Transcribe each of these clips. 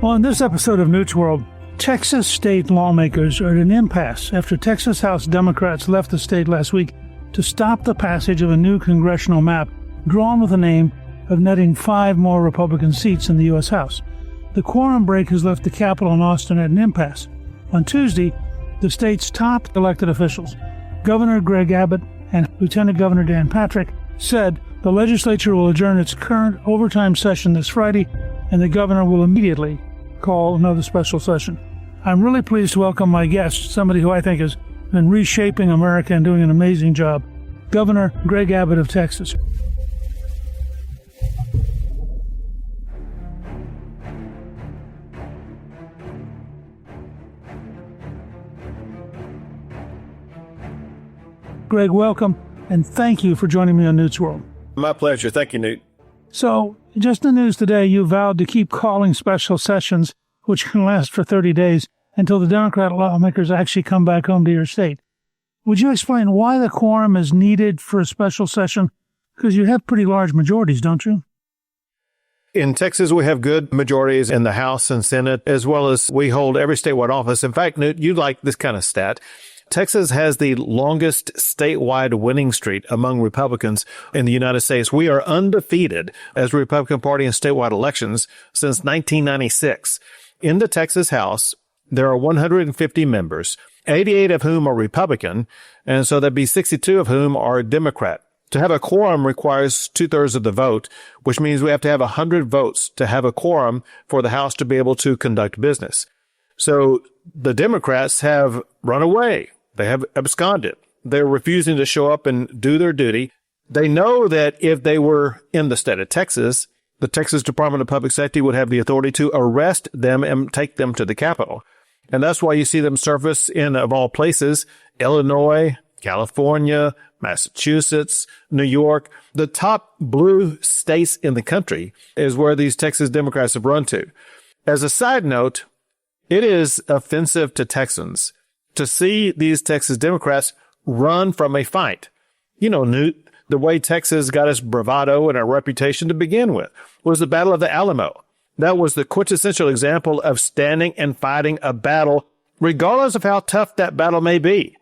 Well, in this episode of Newt's World, Texas state lawmakers are at an impasse after Texas House Democrats left the state last week to stop the passage of a new congressional map drawn with the name of netting 5 more Republican seats in the U.S. House. The quorum break has left the Capitol in Austin at an impasse. On Tuesday, the state's top elected officials, Governor Greg Abbott and Lieutenant Governor Dan Patrick, said the legislature will adjourn its current overtime session this Friday, and the governor will immediately call another special session. I'm really pleased to welcome my guest, somebody who I think has been reshaping America and doing an amazing job, Governor Greg Abbott of Texas. Greg, welcome, and thank you for joining me on Newt's World. My pleasure. Thank you, Newt. So, just in the news today, you vowed to keep calling special sessions, which can last for 30 days, until the Democrat lawmakers actually come back home to your state. Would you explain why the quorum is needed for a special session? Because you have pretty large majorities, don't you? In Texas, we have good majorities in the House and Senate, as well as we hold every statewide office. In fact, Newt, you like this kind of stat. Texas has the longest statewide winning streak among Republicans in the United States. We are undefeated as a Republican Party in statewide elections since 1996. In the Texas House, there are 150 members, 88 of whom are Republican, and so there'd be 62 of whom are Democrat. To have a quorum requires 2/3 of the vote, which means we have to have 100 votes to have a quorum for the House to be able to conduct business. So the Democrats have run away. They have absconded. They're refusing to show up and do their duty. They know that if they were in the state of Texas, the Texas Department of Public Safety would have the authority to arrest them and take them to the Capitol. And that's why you see them surface in, of all places, Illinois, California, Massachusetts, New York. The top blue states in the country is where these Texas Democrats have run to. As a side note, it is offensive to Texans to see these Texas Democrats run from a fight. You know, Newt, the way Texas got its bravado and our reputation to begin with was the Battle of the Alamo. That was the quintessential example of standing and fighting a battle, regardless of how tough that battle may be.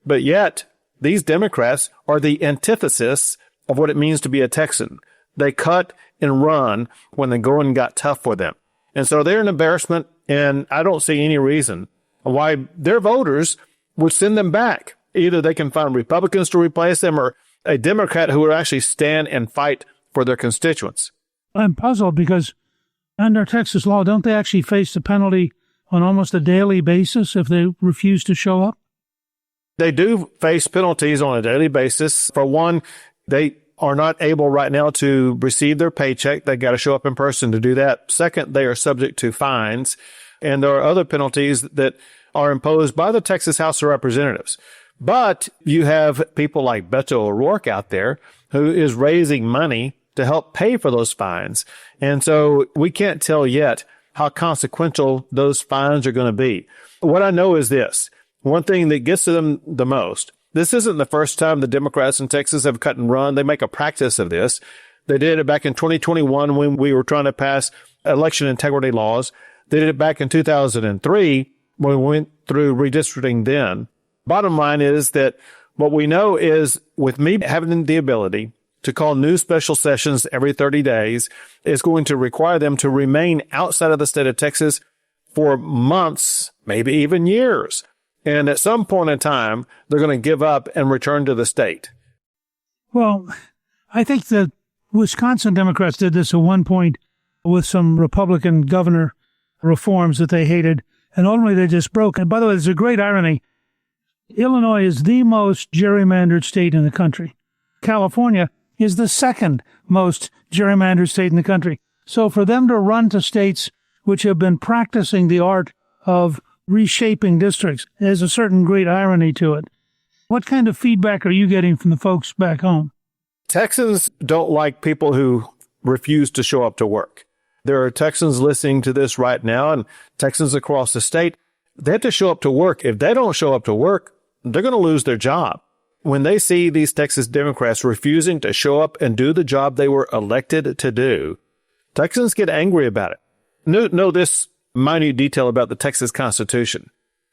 But yet, these Democrats are the antithesis of what it means to be a Texan. They cut and run when the going got tough for them. And so they're an embarrassment, and I don't see any reason why their voters would send them back. Either they can find Republicans to replace them or a Democrat who would actually stand and fight for their constituents. I'm puzzled because under Texas law, don't they actually face the penalty on almost a daily basis if they refuse to show up? They do face penalties on a daily basis. For one, they are not able right now to receive their paycheck. They got to show up in person to do that. Second, they are subject to fines. And there are other penalties that are imposed by the Texas House of Representatives. But you have people like Beto O'Rourke out there who is raising money to help pay for those fines. And so we can't tell yet how consequential those fines are going to be. What I know is this. One thing that gets to them the most, this isn't the first time the Democrats in Texas have cut and run. They make a practice of this. They did it back in 2021 when we were trying to pass election integrity laws. They did it back in 2003 when we went through redistricting then. Bottom line is that what we know is with me having the ability to call new special sessions every 30 days is going to require them to remain outside of the state of Texas for months, maybe even years. And at some point in time, they're going to give up and return to the state. Well, I think the Wisconsin Democrats did this at one point with some Republican governor reforms that they hated, and ultimately they just broke. And by the way, there's a great irony. Illinois is the most gerrymandered state in the country. California is the second most gerrymandered state in the country. So for them to run to states which have been practicing the art of reshaping districts, there's a certain great irony to it. What kind of feedback are you getting from the folks back home? Texans don't like people who refuse to show up to work. There are Texans listening to this right now and Texans across the state. They have to show up to work. If they don't show up to work, they're going to lose their job. When they see these Texas Democrats refusing to show up and do the job they were elected to do, Texans get angry about it. Know this minute detail about the Texas Constitution.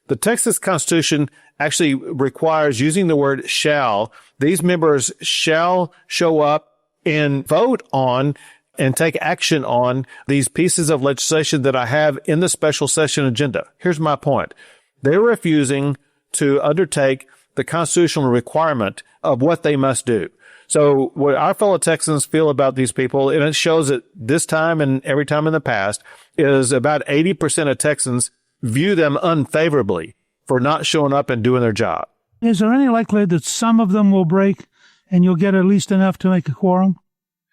The Texas Constitution actually requires using the word shall. These members shall show up and vote on and take action on these pieces of legislation that I have in the special session agenda. Here's my point. They're refusing to undertake the constitutional requirement of what they must do. So what our fellow Texans feel about these people, and it shows it this time and every time in the past, is about 80% of Texans view them unfavorably for not showing up and doing their job. Is there any likelihood that some of them will break and you'll get at least enough to make a quorum?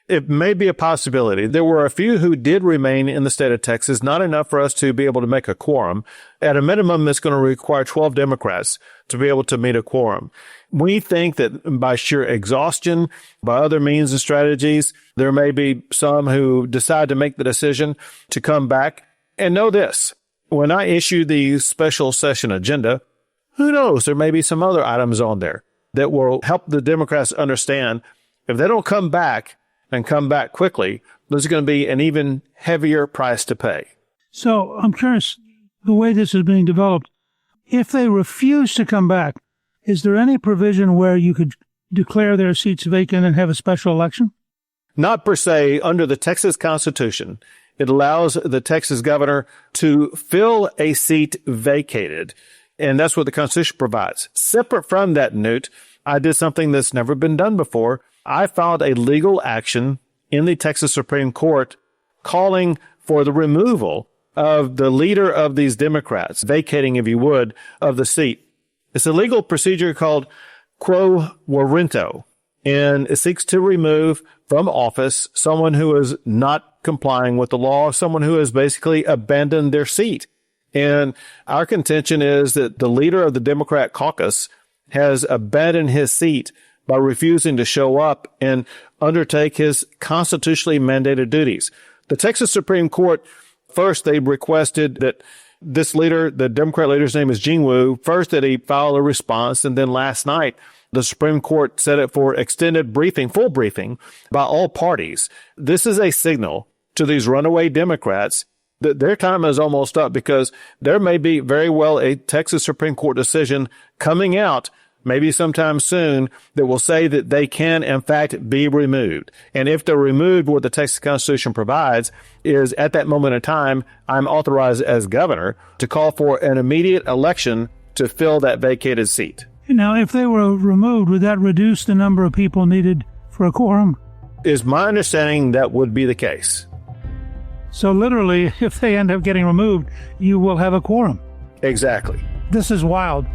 It may be a possibility. There were a few who did remain in the state of Texas, not enough for us to be able to make a quorum. At a minimum, it's going to require 12 Democrats to be able to meet a quorum. We think that by sheer exhaustion, by other means and strategies, there may be some who decide to make the decision to come back. And know this, when I issue the special session agenda, who knows, there may be some other items on there that will help the Democrats understand if they don't come back and come back quickly, there's going to be an even heavier price to pay. So I'm curious, the way this is being developed, if they refuse to come back, is there any provision where you could declare their seats vacant and have a special election? Not per se. Under the Texas Constitution, it allows the Texas governor to fill a seat vacated. And that's what the Constitution provides. Separate from that, Newt, I did something that's never been done before. I filed a legal action in the Texas Supreme Court calling for the removal of the leader of these Democrats, vacating, if you would, of the seat. It's a legal procedure called quo warranto, and it seeks to remove from office someone who is not complying with the law, someone who has basically abandoned their seat. And our contention is that the leader of the Democrat caucus has abandoned his seat by refusing to show up and undertake his constitutionally mandated duties. The Texas Supreme Court, first, they requested that this leader, the Democrat leader's name is Gingrich, first that he file a response, and then last night, the Supreme Court set it for extended briefing, full briefing, by all parties. This is a signal to these runaway Democrats that their time is almost up, because there may be very well a Texas Supreme Court decision coming out maybe sometime soon that will say that they can, in fact, be removed. And if they're removed, what the Texas Constitution provides is at that moment in time, I'm authorized as governor to call for an immediate election to fill that vacated seat. Now, if they were removed, would that reduce the number of people needed for a quorum? Is my understanding that would be the case. So literally, if they end up getting removed, you will have a quorum. Exactly. This is wild.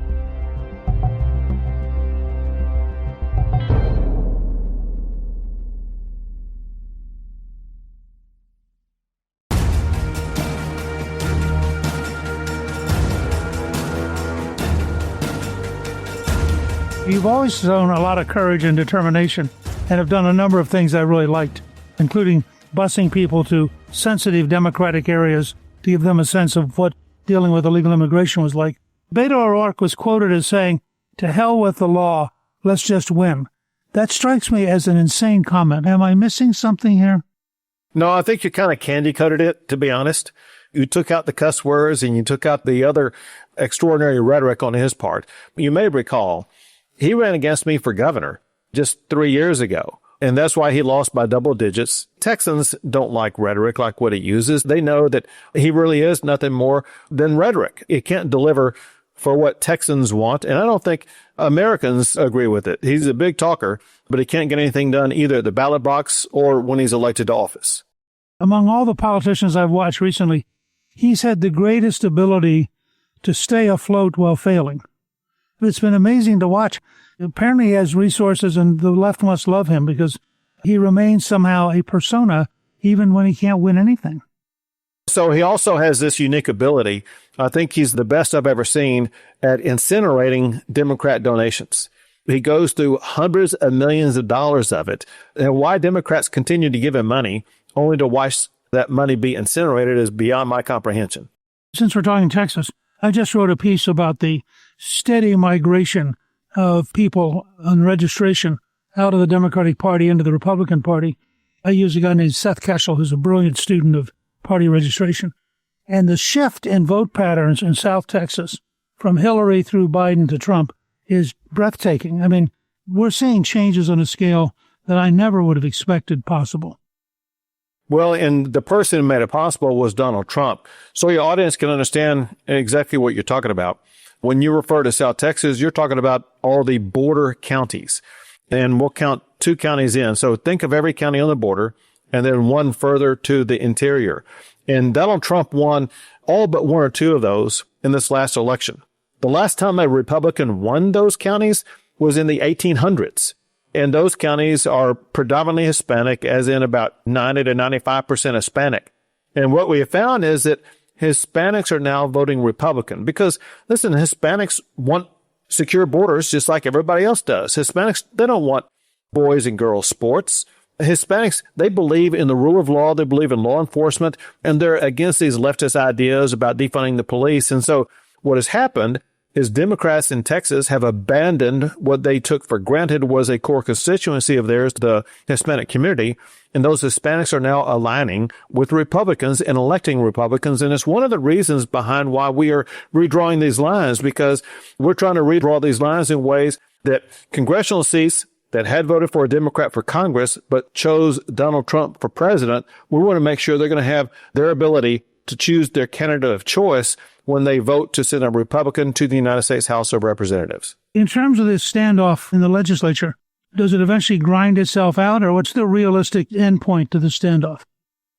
You've always shown a lot of courage and determination and have done a number of things I really liked, including busing people to sensitive Democratic areas to give them a sense of what dealing with illegal immigration was like. Beto O'Rourke was quoted as saying, "To hell with the law, let's just win." That strikes me as an insane comment. Am I missing something here? No, I think you kind of candy-coated it, to be honest. You took out the cuss words and you took out the other extraordinary rhetoric on his part. You may recall, he ran against me for governor just 3 years ago, and that's why he lost by double digits. Texans don't like rhetoric like what he uses. They know that he really is nothing more than rhetoric. It can't deliver for what Texans want, and I don't think Americans agree with it. He's a big talker, but he can't get anything done either at the ballot box or when he's elected to office. Among all the politicians I've watched recently, he's had the greatest ability to stay afloat while failing. It's been amazing to watch. Apparently he has resources, and the left must love him because he remains somehow a persona even when he can't win anything. So he also has this unique ability. I think he's the best I've ever seen at incinerating Democrat donations. He goes through hundreds of millions of dollars of it. And why Democrats continue to give him money only to watch that money be incinerated is beyond my comprehension. Since we're talking Texas, I just wrote a piece about the steady migration of people on registration out of the Democratic Party into the Republican Party. I use a guy named Seth Keshel, who's a brilliant student of party registration. And the shift in vote patterns in South Texas from Hillary through Biden to Trump is breathtaking. I mean, we're seeing changes on a scale that I never would have expected possible. Well, and the person who made it possible was Donald Trump. So your audience can understand exactly what you're talking about. When you refer to South Texas, you're talking about all the border counties. And we'll count 2 counties in. So think of every county on the border and then one further to the interior. And Donald Trump won all but 1 or 2 of those in this last election. The last time a Republican won those counties was in the 1800s. And those counties are predominantly Hispanic, as in about 90 to 95% Hispanic. And what we have found is that Hispanics are now voting Republican because, listen, Hispanics want secure borders just like everybody else does. Hispanics, they don't want boys and girls sports. Hispanics, they believe in the rule of law, they believe in law enforcement, and they're against these leftist ideas about defunding the police. And so what has happened is Democrats in Texas have abandoned what they took for granted was a core constituency of theirs, the Hispanic community. And those Hispanics are now aligning with Republicans and electing Republicans. And it's one of the reasons behind why we are redrawing these lines, because we're trying to redraw these lines in ways that congressional seats that had voted for a Democrat for Congress but chose Donald Trump for president, we want to make sure they're going to have their ability to choose their candidate of choice when they vote to send a Republican to the United States House of Representatives. In terms of this standoff in the legislature, does it eventually grind itself out, or what's the realistic endpoint to the standoff?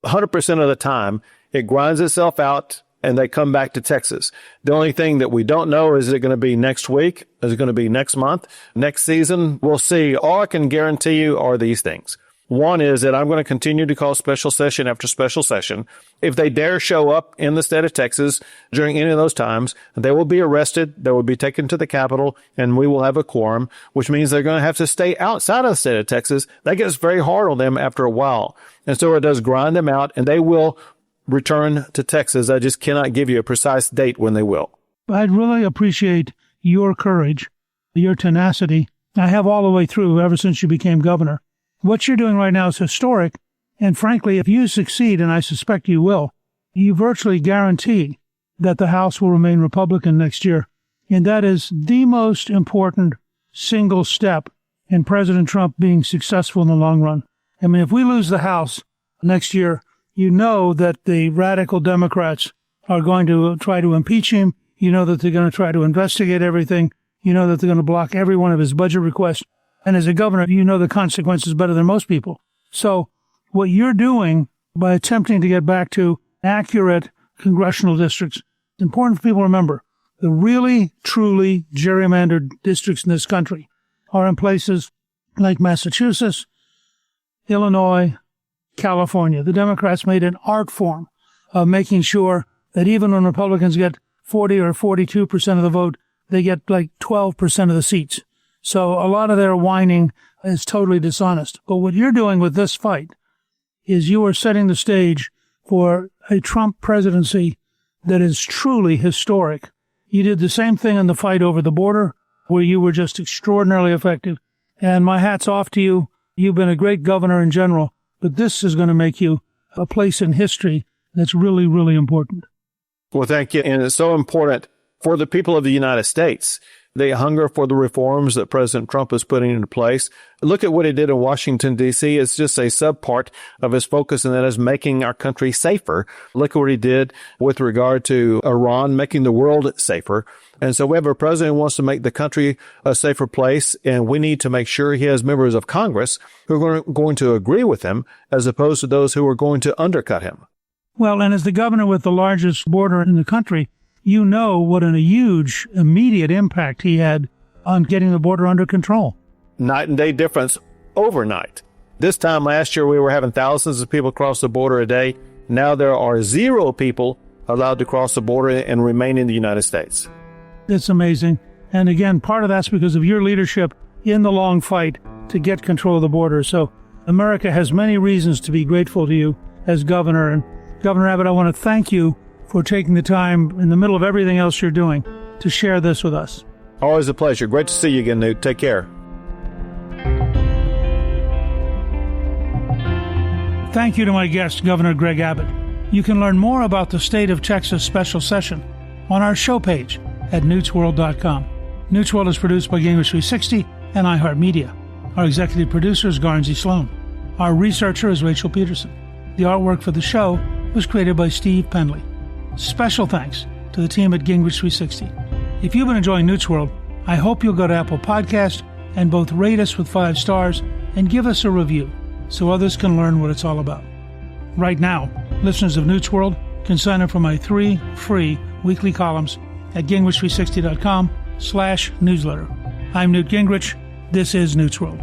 100% of the time, it grinds itself out and they come back to Texas. The only thing that we don't know is it going to be next week? Is it going to be next month? Next season? We'll see. All I can guarantee you are these things. One is that I'm going to continue to call special session after special session. If they dare show up in the state of Texas during any of those times, they will be arrested, they will be taken to the Capitol, and we will have a quorum, which means they're going to have to stay outside of the state of Texas. That gets very hard on them after a while. And so it does grind them out, and they will return to Texas. I just cannot give you a precise date when they will. I'd really appreciate your courage, your tenacity. I have all the way through ever since you became governor. What you're doing right now is historic, and frankly, if you succeed, and I suspect you will, you virtually guarantee that the House will remain Republican next year. And that is the most important single step in President Trump being successful in the long run. I mean, if we lose the House next year, you know that the radical Democrats are going to try to impeach him. You know that they're going to try to investigate everything. You know that they're going to block every one of his budget requests. And as a governor, you know the consequences better than most people. So what you're doing by attempting to get back to accurate congressional districts, it's important for people to remember, the really, truly gerrymandered districts in this country are in places like Massachusetts, Illinois, California. The Democrats made an art form of making sure that even when Republicans get 40 or 42% of the vote, they get like 12% of the seats. So a lot of their whining is totally dishonest. But what you're doing with this fight is you are setting the stage for a Trump presidency that is truly historic. You did the same thing in the fight over the border, where you were just extraordinarily effective. And my hat's off to you. You've been a great governor in general, but this is going to make you a place in history that's really, really important. Well, thank you. And it's so important for the people of the United States. They hunger for the reforms that President Trump is putting into place. Look at what he did in Washington, D.C. It's just a subpart of his focus, and that is making our country safer. Look at what he did with regard to Iran, making the world safer. And so we have a president who wants to make the country a safer place, and we need to make sure he has members of Congress who are going to agree with him as opposed to those who are going to undercut him. Well, and as the governor with the largest border in the country, you know what a huge immediate impact he had on getting the border under control. Night and day difference overnight. This time last year, we were having thousands of people cross the border a day. Now there are 0 people allowed to cross the border and remain in the United States. It's amazing. And again, part of that's because of your leadership in the long fight to get control of the border. So America has many reasons to be grateful to you as governor. And Governor Abbott, I want to thank you for taking the time in the middle of everything else you're doing to share this with us. Always a pleasure. Great to see you again, Newt. Take care. Thank you to my guest, Governor Greg Abbott. You can learn more about the State of Texas special session on our show page at newtsworld.com. Newt's World is produced by Gingrich 360 and iHeartMedia. Our executive producer is Garnsey Sloan. Our researcher is Rachel Peterson. The artwork for the show was created by Steve Penley. Special thanks to the team at Gingrich 360. If you've been enjoying Newt's World, I hope you'll go to Apple Podcast and both rate us with 5 stars and give us a review so others can learn what it's all about. Right now, listeners of Newt's World can sign up for my 3 free weekly columns at gingrich360.com/newsletter. I'm Newt Gingrich. This is Newt's World.